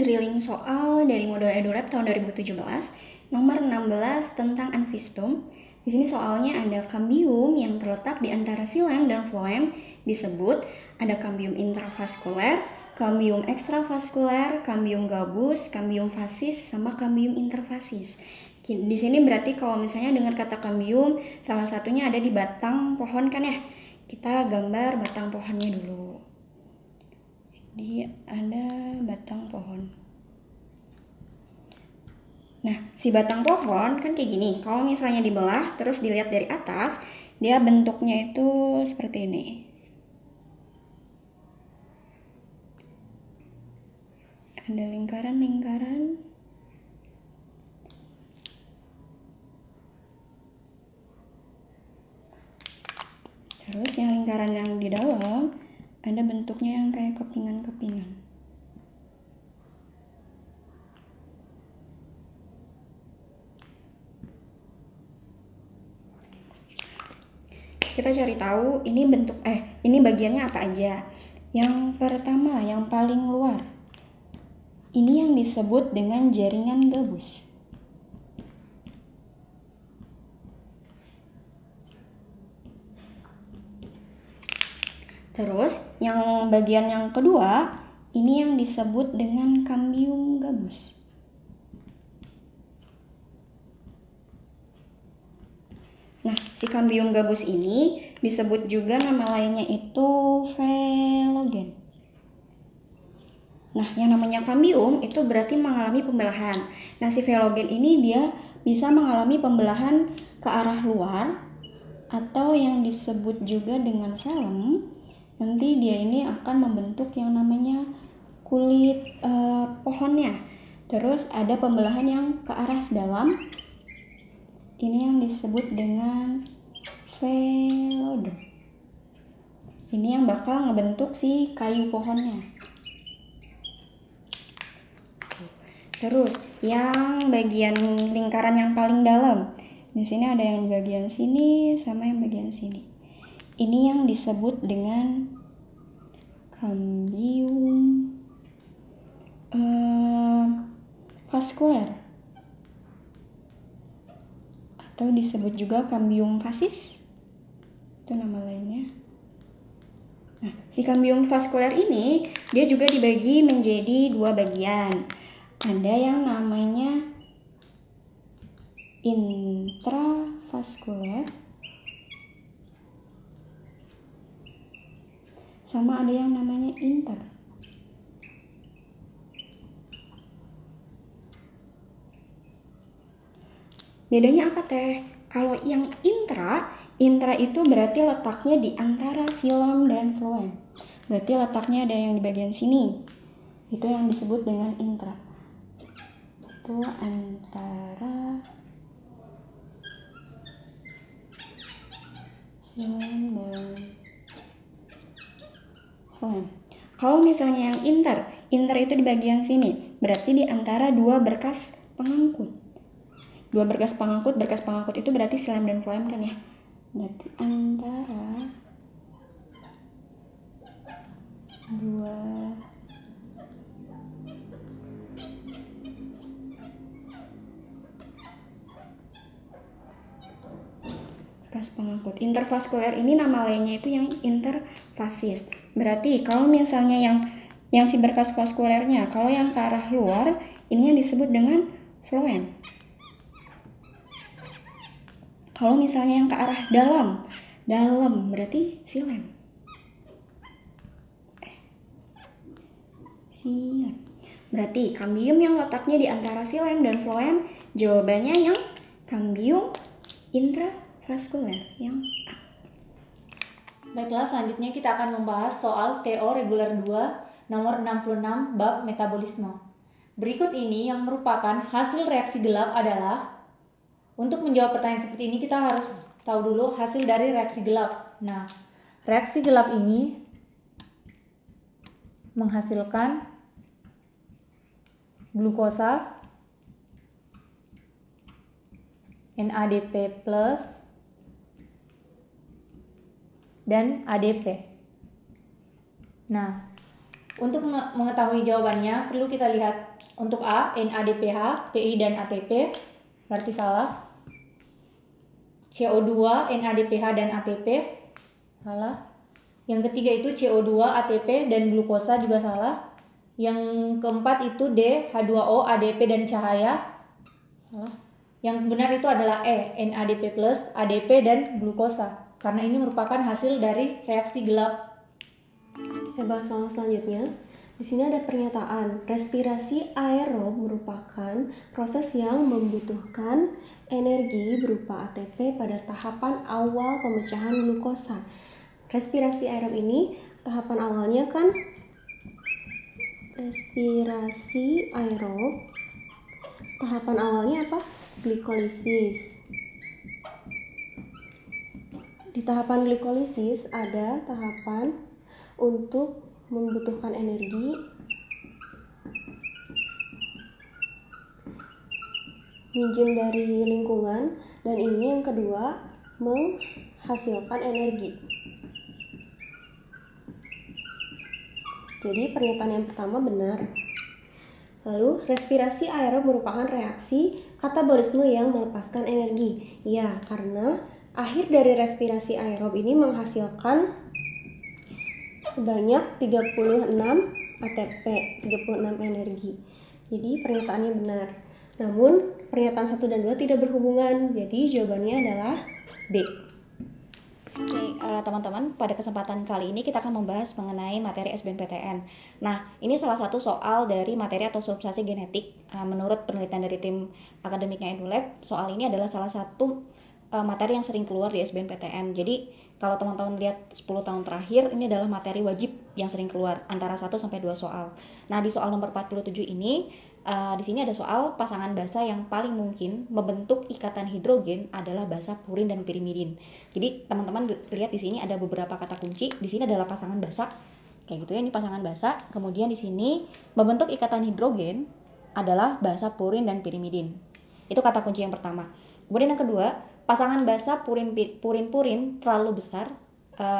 drilling soal dari modul EduLab tahun 2017, nomor 16 tentang anfistum. Di sini soalnya ada kambium yang terletak di antara xilem dan floem disebut ada kambium intravaskuler, kambium ekstravaskuler, kambium gabus, kambium fasis, sama kambium interfasis. Di sini berarti kalau misalnya dengar kata kambium, salah satunya ada di batang pohon kan ya. Kita gambar batang pohonnya dulu. Jadi ada batang pohon. Nah, si batang pohon kan kayak gini. Kalau misalnya dibelah terus dilihat dari atas, dia bentuknya itu seperti ini. Ada lingkaran-lingkaran. Terus yang lingkaran yang di dalam ada bentuknya yang kayak kepingan-kepingan. Kita cari tahu ini ini bagiannya apa aja. Yang pertama, yang paling luar. Ini yang disebut dengan jaringan gabus. Terus, yang bagian yang kedua, ini yang disebut dengan kambium gabus. Nah, si kambium gabus ini disebut juga nama lainnya itu velogen. Nah, yang namanya kambium itu berarti mengalami pembelahan. Nah, si velogen ini dia bisa mengalami pembelahan ke arah luar atau yang disebut juga dengan velum. Nanti dia ini akan membentuk yang namanya kulit pohonnya. Terus ada pembelahan yang ke arah dalam. Ini yang disebut dengan velodon. Ini yang bakal ngebentuk si kayu pohonnya. Terus yang bagian lingkaran yang paling dalam. Di sini ada yang bagian sini sama yang bagian sini. Ini yang disebut dengan kambium vaskuler atau disebut juga kambium fasis. Itu nama lainnya. Nah, si kambium vaskuler ini dia juga dibagi menjadi dua bagian. Ada yang namanya intravaskuler sama ada yang namanya inter. Bedanya apa teh? Kalau yang intra itu berarti letaknya di antara xilem dan floem. Berarti letaknya ada yang di bagian sini. Itu yang disebut dengan intra. Itu antara xilem dan floem. Kalau misalnya yang inter itu di bagian sini, berarti di antara dua berkas pengangkut. Dua berkas pengangkut itu berarti xilem dan floem kan ya. Berarti antara dua berkas pengangkut. Intervaskuler ini nama lainnya itu yang interfasis. Berarti kalau misalnya yang si berkas vaskulernya, kalau yang ke arah luar, ini yang disebut dengan floem. Kalau misalnya yang ke arah dalam berarti xilem. Berarti kambium yang letaknya di antara xilem dan floem, jawabannya yang kambium intravaskuler yang A. Baiklah, selanjutnya kita akan membahas soal TO reguler 2 nomor 66 bab metabolisme. Berikut ini yang merupakan hasil reaksi gelap adalah. Untuk menjawab pertanyaan seperti ini kita harus tahu dulu hasil dari reaksi gelap. Nah, reaksi gelap ini menghasilkan glukosa, NADP+, dan ADP. Nah, untuk mengetahui jawabannya perlu kita lihat Untuk A, NADPH, PI dan ATP, berarti salah. CO2, NADPH dan ATP, salah. Yang ketiga itu CO2, ATP dan glukosa juga salah. Yang keempat itu D, H2O, ADP dan cahaya, salah. Yang benar itu adalah E, NADP+, ADP dan glukosa, karena ini merupakan hasil dari reaksi gelap. Kita bahas soal selanjutnya. Di sini ada pernyataan, respirasi aerob merupakan proses yang membutuhkan energi berupa ATP pada tahapan awal pemecahan glukosa. Respirasi aerob ini tahapan awalnya kan respirasi aerob. Tahapan awalnya apa? Glikolisis. Di tahapan glikolisis ada tahapan untuk membutuhkan energi minjem dari lingkungan, dan ini yang kedua menghasilkan energi. Jadi pernyataan yang pertama benar. Lalu respirasi aerob merupakan reaksi katabolisme yang melepaskan energi. Ya, karena akhir dari respirasi aerob ini menghasilkan sebanyak 36 ATP, 36 energi. Jadi pernyataannya benar. Namun pernyataan 1 dan 2 tidak berhubungan. Jadi jawabannya adalah B. Oke, teman-teman, pada kesempatan kali ini kita akan membahas mengenai materi SBMPTN. Nah, ini salah satu soal dari materi atau substansi genetik. Menurut penelitian dari tim akademiknya EduLab, soal ini adalah salah satu materi yang sering keluar di SBMPTN. Jadi kalau teman-teman lihat 10 tahun terakhir, ini adalah materi wajib yang sering keluar antara 1 sampai 2 soal. Nah, di soal nomor 47 ini di sini ada soal pasangan basa yang paling mungkin membentuk ikatan hidrogen adalah basa purin dan pirimidin. Jadi teman-teman lihat di sini ada beberapa kata kunci. Di sini adalah pasangan basa, kayak gitu ya. Ini pasangan basa. Kemudian di sini membentuk ikatan hidrogen adalah basa purin dan pirimidin. Itu kata kunci yang pertama. Kemudian yang kedua, pasangan basa purin-purin terlalu besar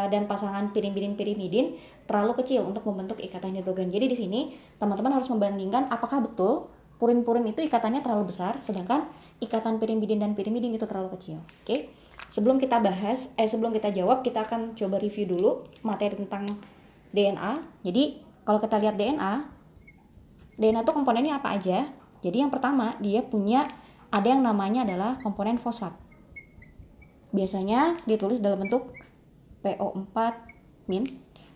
dan pasangan pirimidin terlalu kecil untuk membentuk ikatan hidrogen. Jadi di sini teman-teman harus membandingkan apakah betul purin-purin itu ikatannya terlalu besar, sedangkan ikatan pirimidin dan pirimidin itu terlalu kecil. Oke. Sebelum kita jawab, kita akan coba review dulu materi tentang DNA. Jadi kalau kita lihat DNA itu komponennya apa aja? Jadi yang pertama, dia punya ada yang namanya adalah komponen fosfat. Biasanya ditulis dalam bentuk PO4-.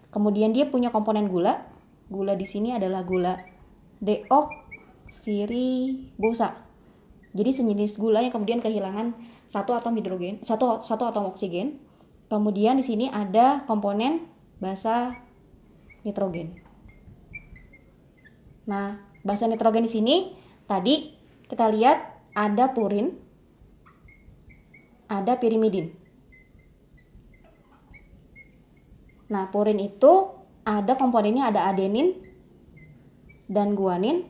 Kemudian dia punya komponen gula. Gula di sini adalah gula deoksiribosa. Jadi sejenis gula yang kemudian kehilangan satu atom oksigen. Kemudian di sini ada komponen basa nitrogen. Nah, basa nitrogen di sini tadi kita lihat ada purin, ada pirimidin. Nah, purin itu ada komponennya, ada adenin dan guanin.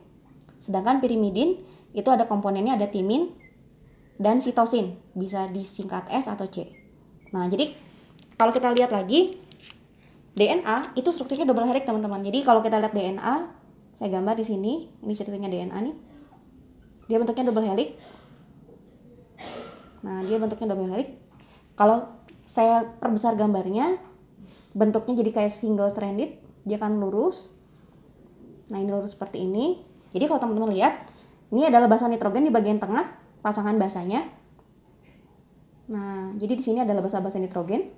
Sedangkan pirimidin itu ada komponennya, ada timin dan sitosin. Bisa disingkat S atau C. Nah, jadi kalau kita lihat lagi, DNA itu strukturnya double helix, teman-teman. Jadi kalau kita lihat DNA, saya gambar di sini. Ini ceritanya DNA nih. Dia bentuknya double helix. Nah, dia bentuknya double helix. Kalau saya perbesar gambarnya, bentuknya jadi kayak single stranded, dia akan lurus. Nah, ini lurus seperti ini. Jadi kalau teman-teman lihat, ini adalah basa nitrogen di bagian tengah, pasangan basanya. Nah, jadi di sini adalah basa nitrogen.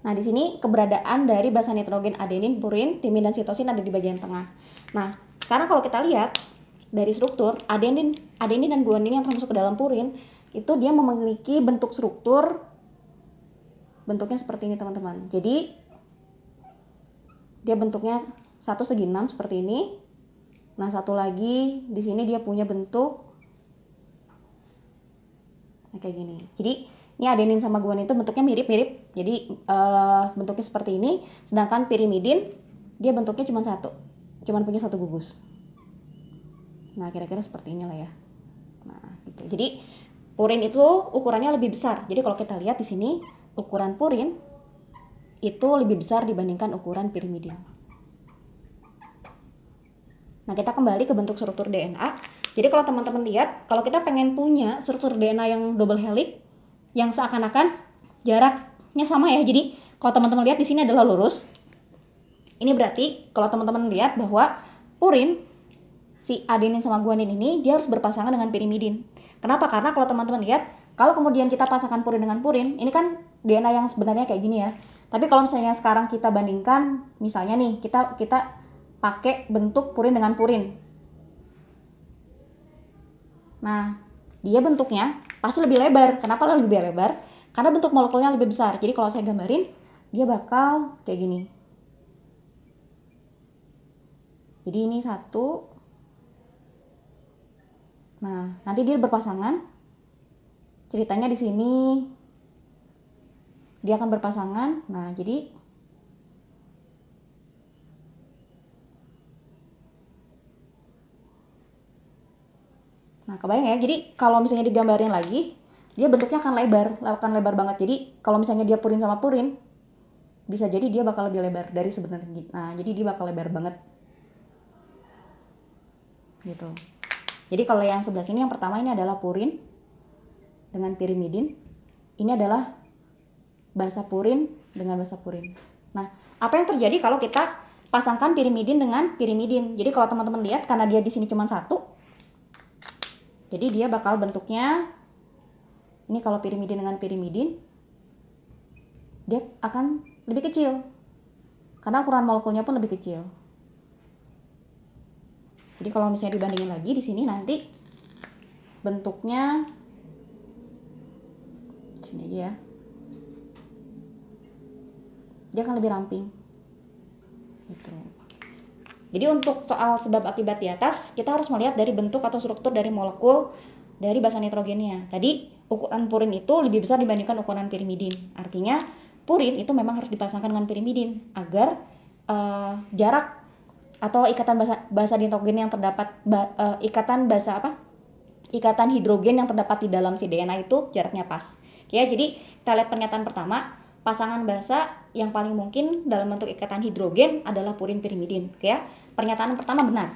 Nah, di sini keberadaan dari basa nitrogen adenin, purin, timin, dan sitosin ada di bagian tengah. Nah, sekarang kalau kita lihat dari struktur, adenin dan guanin yang termasuk ke dalam purin, itu dia memiliki bentuk struktur bentuknya seperti ini, teman-teman. Jadi dia bentuknya 1/6 seperti ini. Nah, satu lagi di sini dia punya bentuk kayak gini. Jadi ini adenin sama guanin itu bentuknya mirip-mirip. Jadi bentuknya seperti ini. Sedangkan pirimidin dia bentuknya cuma punya satu gugus. Nah, kira-kira seperti inilah ya. Nah, gitu. Jadi purin itu ukurannya lebih besar. Jadi kalau kita lihat di sini, ukuran purin itu lebih besar dibandingkan ukuran pirimidin. Nah, kita kembali ke bentuk struktur DNA. Jadi kalau teman-teman lihat, kalau kita pengen punya struktur DNA yang double helix, yang seakan-akan jaraknya sama ya. Jadi kalau teman-teman lihat di sini adalah lurus. Ini berarti kalau teman-teman lihat bahwa purin, si adenin sama guanin ini, dia harus berpasangan dengan pirimidin. Kenapa? Karena kalau teman-teman lihat, kalau kemudian kita pasangkan purin dengan purin, ini kan DNA yang sebenarnya kayak gini ya. Tapi kalau misalnya sekarang kita bandingkan, misalnya nih, kita pakai bentuk purin dengan purin. Nah, dia bentuknya pasti lebih lebar. Kenapa lebih lebar? Karena bentuk molekulnya lebih besar. Jadi kalau saya gambarin, dia bakal kayak gini. Jadi ini satu. Nah, nanti dia berpasangan. Ceritanya di sini dia akan berpasangan. Nah, jadi kebayang ya. Jadi kalau misalnya digambarin lagi, dia bentuknya akan lebar banget. Jadi kalau misalnya dia purin sama purin, bisa jadi dia bakal lebih lebar dari sebenarnya. Nah, jadi dia bakal lebar banget. Gitu. Jadi kalau yang sebelah sini yang pertama ini adalah purin dengan pirimidin. Ini adalah basa purin dengan basa purin. Nah, apa yang terjadi kalau kita pasangkan pirimidin dengan pirimidin? Jadi kalau teman-teman lihat, karena dia di sini cuma satu, jadi dia bakal bentuknya ini. Kalau pirimidin dengan pirimidin, dia akan lebih kecil karena ukuran molekulnya pun lebih kecil. Jadi kalau misalnya dibandingin lagi di sini, nanti bentuknya di sini aja ya, dia akan lebih ramping gitu. Jadi untuk soal sebab akibat di atas, kita harus melihat dari bentuk atau struktur dari molekul dari basa nitrogennya. Tadi ukuran purin itu lebih besar dibandingkan ukuran pirimidin. Artinya purin itu memang harus dipasangkan dengan pirimidin agar jarak atau ikatan basa nitrogen yang terdapat ikatan hidrogen yang terdapat di dalam si DNA itu jaraknya pas. Oke, jadi kita lihat pernyataan pertama. Pasangan basa yang paling mungkin dalam bentuk ikatan hidrogen adalah purin pirimidin. Oke ya. Pernyataan pertama benar.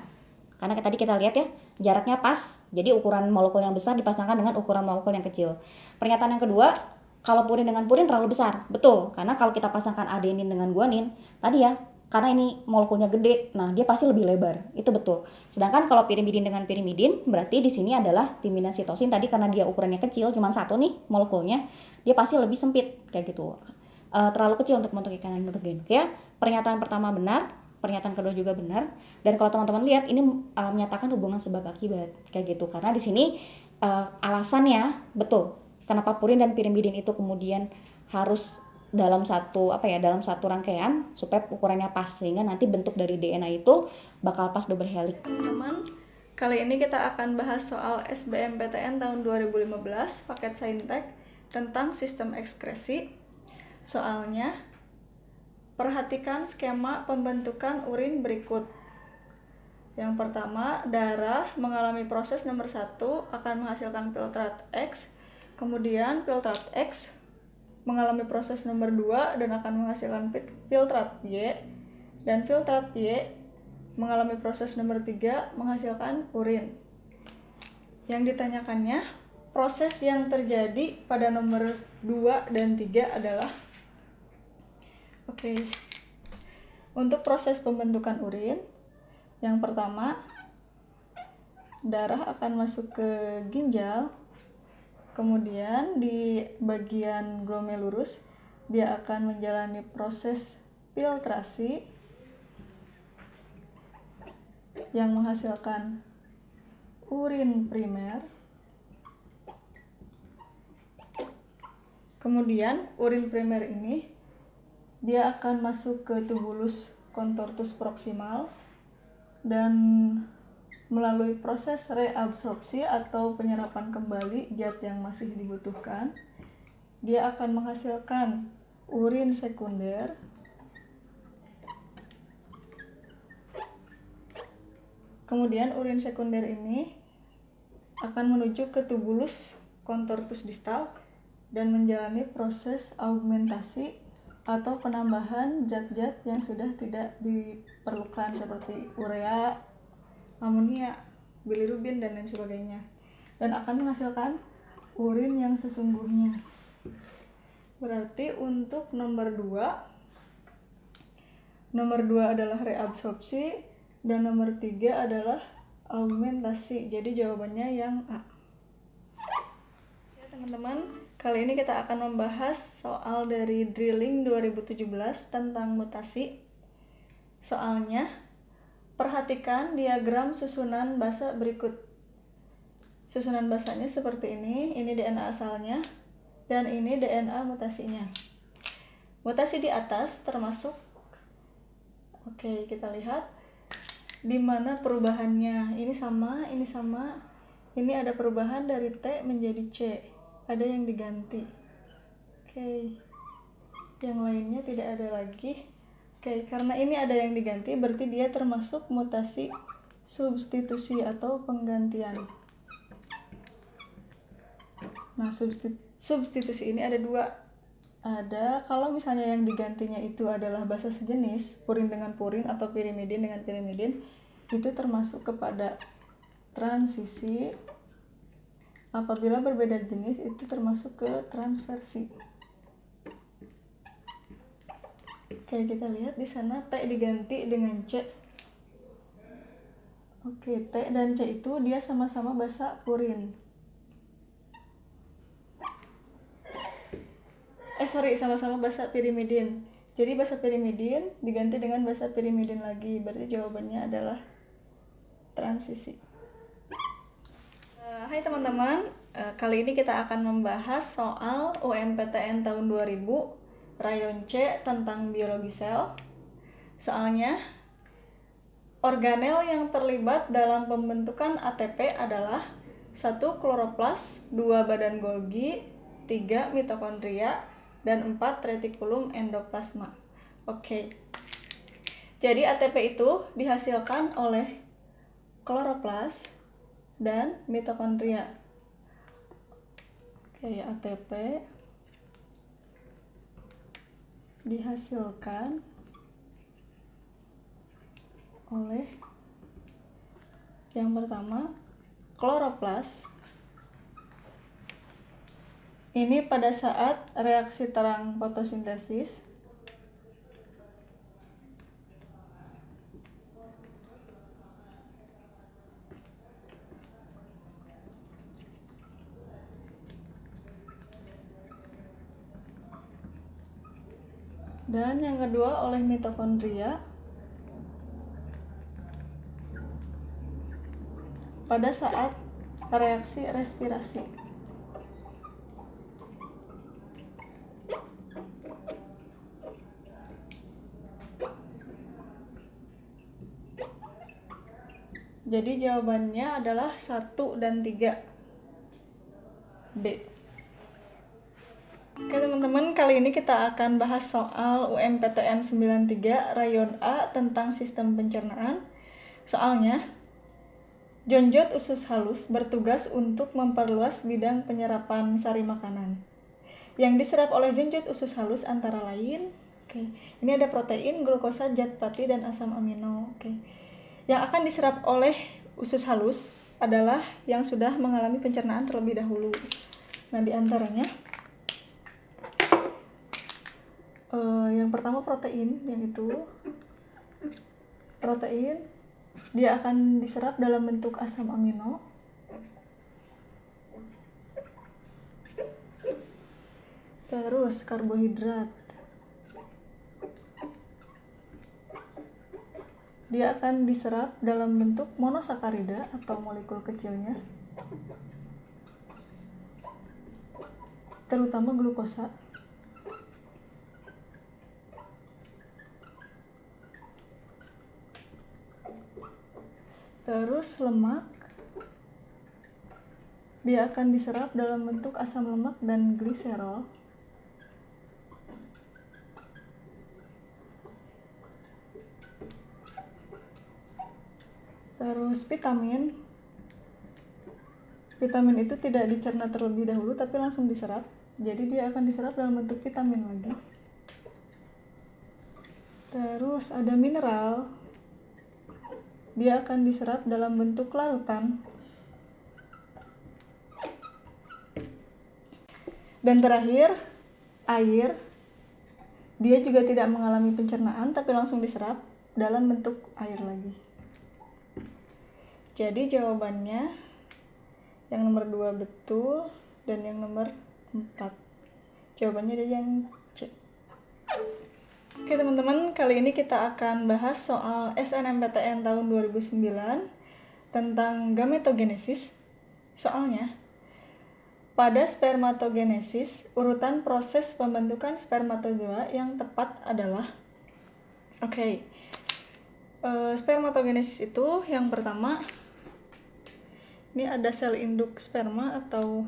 Karena tadi kita lihat ya, jaraknya pas. Jadi ukuran molekul yang besar dipasangkan dengan ukuran molekul yang kecil. Pernyataan yang kedua, kalau purin dengan purin terlalu besar. Betul, karena kalau kita pasangkan adenin dengan guanin, tadi ya, karena ini molekulnya gede, nah dia pasti lebih lebar. Itu betul. Sedangkan kalau pirimidin dengan pirimidin, berarti di sini adalah timidan sitosin. Tadi karena dia ukurannya kecil, cuma satu nih molekulnya, dia pasti lebih sempit kayak gitu. Terlalu kecil untuk bentuk ikatan hidrogen. Ya, pernyataan pertama benar, pernyataan kedua juga benar. Dan kalau teman-teman lihat, ini menyatakan hubungan sebab akibat kayak gitu. Karena di sini alasannya betul. Kenapa purin dan pirimidin itu kemudian harus dalam satu rangkaian supaya ukurannya pas, sehingga nanti bentuk dari DNA itu bakal pas double helix. Teman-teman, kali ini kita akan bahas soal SBMPTN tahun 2015 paket Saintek tentang sistem ekskresi. Soalnya, perhatikan skema pembentukan urin berikut. Yang pertama, darah mengalami proses nomor 1 akan menghasilkan filtrat X, kemudian filtrat X mengalami proses nomor 2 dan akan menghasilkan filtrat Y, dan filtrat Y mengalami proses nomor 3 menghasilkan urin. Yang ditanyakannya, proses yang terjadi pada nomor 2 dan 3 adalah untuk proses pembentukan urin, yang pertama, darah akan masuk ke ginjal, kemudian di bagian glomerulus dia akan menjalani proses filtrasi yang menghasilkan urin primer. Kemudian urin primer ini dia akan masuk ke tubulus contortus proximal dan melalui proses reabsorpsi atau penyerapan kembali zat yang masih dibutuhkan, dia akan menghasilkan urin sekunder. Kemudian urin sekunder ini akan menuju ke tubulus contortus distal dan menjalani proses augmentasi atau penambahan zat-zat yang sudah tidak diperlukan seperti urea, amonia, bilirubin, dan lain sebagainya, dan akan menghasilkan urin yang sesungguhnya. Berarti untuk nomor 2 adalah reabsorpsi, dan nomor 3 adalah augmentasi. Jadi jawabannya yang A. Ya teman-teman, kali ini kita akan membahas soal dari drilling 2017 tentang mutasi. Soalnya, perhatikan diagram susunan basa berikut. Susunan basanya seperti ini DNA asalnya, dan ini DNA mutasinya. Mutasi di atas termasuk, oke, kita lihat di mana perubahannya. Ini sama, ini ada perubahan dari T menjadi C, ada yang diganti. Oke, yang lainnya tidak ada lagi. Oke, karena ini ada yang diganti, berarti dia termasuk mutasi substitusi atau penggantian. Nah, substitusi ini ada 2. Ada kalau misalnya yang digantinya itu adalah basa sejenis, purin dengan purin atau pirimidin dengan pirimidin, itu termasuk kepada transisi. Apabila berbeda jenis, itu termasuk ke transversi. Oke, kita lihat di sana T diganti dengan C. Oke, T dan C itu dia sama-sama basa purin. Sama-sama basa pirimidin. Jadi basa pirimidin diganti dengan basa pirimidin lagi. Berarti jawabannya adalah transisi. Hai teman-teman, kali ini kita akan membahas soal UMPTN tahun 2000, rayon C tentang biologi sel. Soalnya, organel yang terlibat dalam pembentukan ATP adalah 1. Kloroplas, 2. Badan Golgi, 3. Mitokondria, dan 4. Retikulum endoplasma. Oke. Jadi ATP itu dihasilkan oleh kloroplas dan mitokondria. Oke, ATP dihasilkan oleh yang pertama kloroplas. Ini pada saat reaksi terang fotosintesis. Dan yang kedua oleh mitokondria pada saat reaksi respirasi. Jadi jawabannya adalah 1 dan 3. B. Oke teman-teman, kali ini kita akan bahas soal UMPTN 93 rayon A tentang sistem pencernaan. Soalnya, jonjot usus halus bertugas untuk memperluas bidang penyerapan sari makanan. Yang diserap oleh jonjot usus halus antara lain, ini ada protein, glukosa, zat pati, dan asam amino. Yang akan diserap oleh usus halus adalah yang sudah mengalami pencernaan terlebih dahulu. Nah, di antaranya yang pertama protein, yang itu protein dia akan diserap dalam bentuk asam amino. Terus karbohidrat dia akan diserap dalam bentuk monosakarida atau molekul kecilnya, terutama glukosa. Terus lemak dia akan diserap dalam bentuk asam lemak dan gliserol. Terus vitamin itu tidak dicerna terlebih dahulu tapi langsung diserap, jadi dia akan diserap dalam bentuk vitamin lagi. Terus ada mineral, dia akan diserap dalam bentuk larutan. Dan terakhir, air. Dia juga tidak mengalami pencernaan tapi langsung diserap dalam bentuk air lagi. Jadi jawabannya yang nomor 2 betul dan yang nomor 4. Jawabannya ada yang C. Oke teman-teman, kali ini kita akan bahas soal SNMPTN tahun 2009 tentang gametogenesis. Soalnya, pada spermatogenesis, urutan proses pembentukan spermatozoa yang tepat adalah spermatogenesis itu yang pertama, ini ada sel induk sperma atau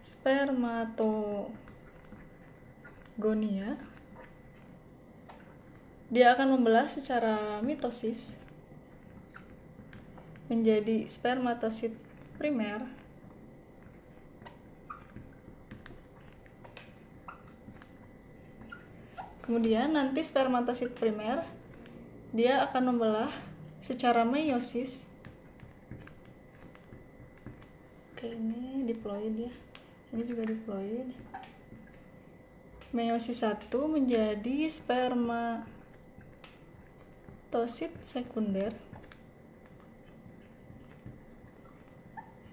spermatogonia. Dia akan membelah secara mitosis menjadi spermatosit primer Kemudian nanti spermatosit primer dia akan membelah secara meiosis. Oke, ini diploid ya. Ini juga diploid. Meiosis 1 menjadi spermatosit sekunder.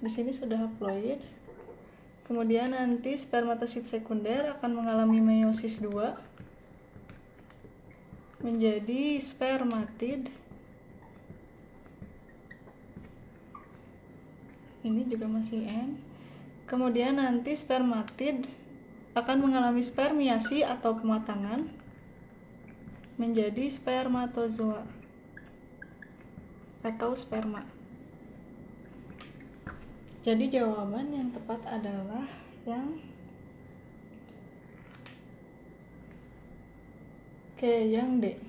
Di sini sudah haploid. Kemudian nanti spermatosit sekunder akan mengalami meiosis 2 menjadi spermatid. Ini juga masih N. Kemudian nanti spermatid akan mengalami spermiasi atau pematangan menjadi spermatozoa atau sperma. Jadi jawaban yang tepat adalah yang D.